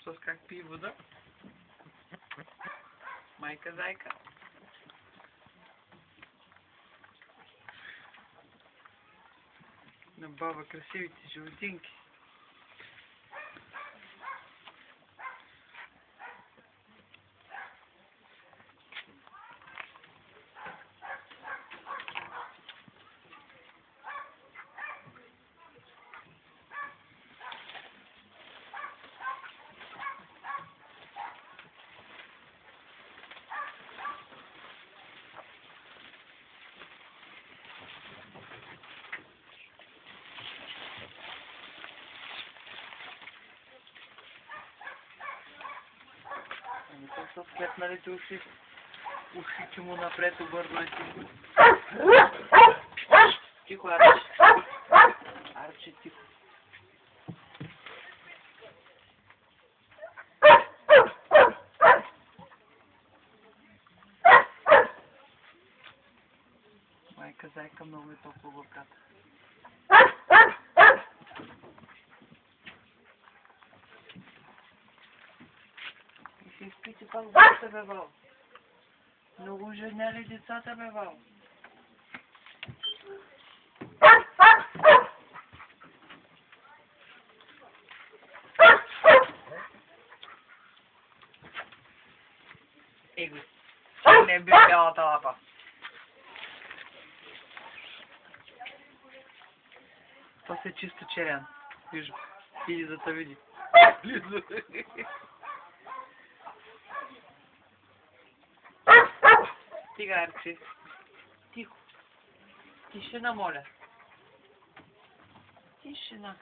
С как пие вода? Майка зайка. На баба красивите животинки. Ами то са светналите уши. Ушите му напред обърнати. Тихо, Арчи. Арчи, тихо. Майка зайка много е толкова богата. И се изпити пак водата, бе, Вал. Много ожедняли децата, бе, Вал. Его, не би цялата лапа. Това се чисто черен. Вижу. Иди за да види. Стига, Арчи. Тихо. Тишина, моля. Тишина.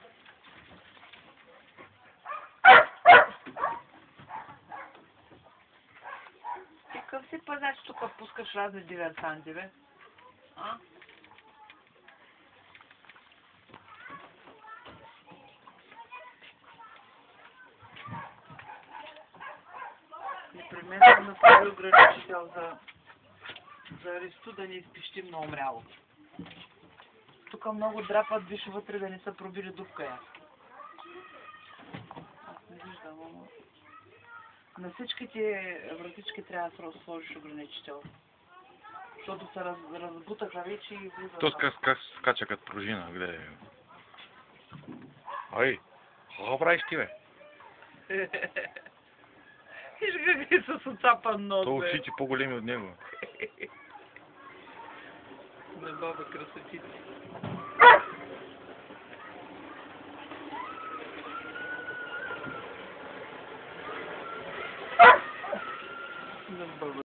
Ти къв си пазач тук пускаш разни диверсанти, бе? А? Непременно съм направил ограничител за аресту да не изпищим на умряло. Тук много драпат, виж вътре да не са пробили дупка я. Аз не виждам, ама... На всичките вратички трябва да сложиш ограничител. Защото се разбутаха вече и влизат. То как скача като пружина, гледай. Ай, какво правиш ти, бе? Виж какви са с оцапан нос, То бе. очите по-големи от него. На баба красотите. На баба.